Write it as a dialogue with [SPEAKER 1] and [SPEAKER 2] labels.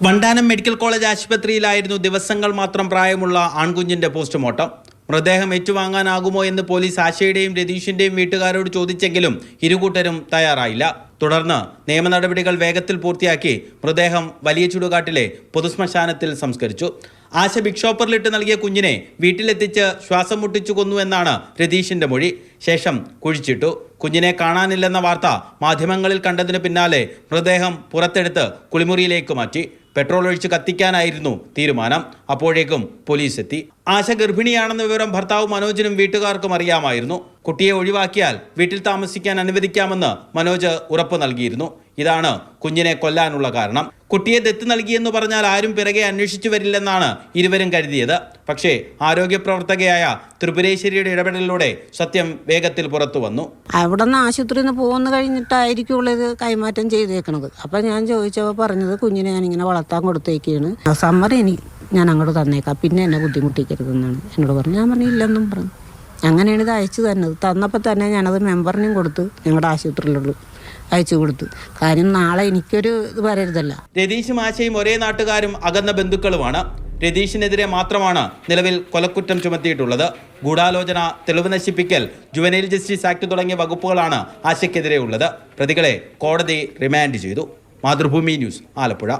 [SPEAKER 1] Vandanam medical college ആശുപത്രിയിലായിരുന്നു ദിവസങ്ങൾ മാത്രം പ്രായമുള്ള ആൺകുഞ്ഞിന്റെ പോസ്റ്റ്മോർട്ടം. മൃതദേഹം ഏറ്റുവാങ്ങാനാകുമോ എന്ന് പോലീസ് ആശയുടെയും രതീഷിന്റെയും വീട്ടുകാരോട് ചോദിച്ചെങ്കിലും ഇരുകൂട്ടരും തയ്യാറായില്ല. തുടർന്ന് നിയമ നടപടികൾ വേഗത്തിൽ പൂർത്തിയാക്കി മൃതദേഹം വലിയ ചുടുകാട്ടിലെ പൊതുശ്മശാനത്തിൽ സംസ്കരിച്ചു. ആശ ബിഗ് ഷോപ്പറിലിട്ട് നൽകിയ കുഞ്ഞിനെ വീട്ടിലെത്തിച്ച് ശ്വാസം മുട്ടിച്ചു കൊന്നു എന്നാണ് രതീഷിന്റെ മൊഴി. ശേഷം കുഴിച്ചിട്ടു. കുഞ്ഞിനെ കാണാനില്ലെന്ന വാർത്ത മാധ്യമങ്ങളിൽ കണ്ടതിന് പിന്നാലെ മൃതദേഹം പുറത്തെടുത്ത് കുളിമുറിയിലേക്ക് മാറ്റി. പെട്രോൾ ഒഴിച്ച് കത്തിക്കാനായിരുന്നു തീരുമാനം. അപ്പോഴേക്കും പോലീസ് എത്തി. ആശ ഗർഭിണിയാണെന്ന വിവരം ഭർത്താവ് മനോജിനും വീട്ടുകാർക്കും അറിയാമായിരുന്നു. കുട്ടിയെ ഒഴിവാക്കിയാൽ വീട്ടിൽ താമസിക്കാൻ അനുവദിക്കാമെന്ന് മനോജ് ഉറപ്പ് നൽകിയിരുന്നു. ഇതാണ് കുഞ്ഞിനെ കൊല്ലാനുള്ള കാരണം. കുട്ടിയെ ദത്ത് നൽകിയെന്ന് പറഞ്ഞാൽ ആരും പിറകെ അന്വേഷിച്ചു വരില്ലെന്നാണ് ഇരുവരും കരുതിയത്. പക്ഷേ ആരോഗ്യ പ്രവർത്തകയായ ത്രിപുരേശ്വരിയുടെ ഇടപെടലിലൂടെ സത്യം വേഗത്തിൽ പുറത്തു വന്നു.
[SPEAKER 2] അവിടെ നിന്ന് ആശുപത്രിയിൽ നിന്ന് പോകുന്ന കഴിഞ്ഞിട്ടായിരിക്കും ഇത് കൈമാറ്റം ചെയ്തേക്കണത്. അപ്പം ഞാൻ ചോദിച്ചപ്പോൾ പറഞ്ഞത് കുഞ്ഞിനെ ഞാനിങ്ങനെ വളർത്താൻ കൊടുത്തേക്കാണ്, സമ്മറി ഞാൻ അങ്ങോട്ട് തന്നേക്കാം, പിന്നെ എന്നെ ബുദ്ധിമുട്ടിക്കരുതെന്നാണ് എന്നോട് പറഞ്ഞു. ഞാൻ പറഞ്ഞു ഇല്ലെന്നും പറഞ്ഞു. അങ്ങനെയാണ് ഇത് അയച്ചു തന്നത്. തന്നപ്പോൾ തന്നെ ഞാനത് മെമ്പറിനും കൊടുത്ത് ഞങ്ങളുടെ ആശുപത്രിയിലുള്ളൂ അയച്ചു കൊടുത്തു. കാര്യം നാളെ എനിക്കൊരു ഇത് വരരുതല്ല.
[SPEAKER 1] രതീഷും ആശയും ഒരേ നാട്ടുകാരും അകന്ന ബന്ധുക്കളുമാണ്. രതീഷിനെതിരെ മാത്രമാണ് നിലവിൽ കൊലക്കുറ്റം ചുമത്തിയിട്ടുള്ളത്. ഗൂഢാലോചന, തെളിവ് നശിപ്പിക്കൽ, ജുവനൈൽ ജസ്റ്റിസ് ആക്ട് തുടങ്ങിയ വകുപ്പുകളാണ് ആശയ്ക്കെതിരെ ഉള്ളത്. പ്രതികളെ കോടതി റിമാൻഡ് ചെയ്തു. മാതൃഭൂമി ന്യൂസ്, ആലപ്പുഴ.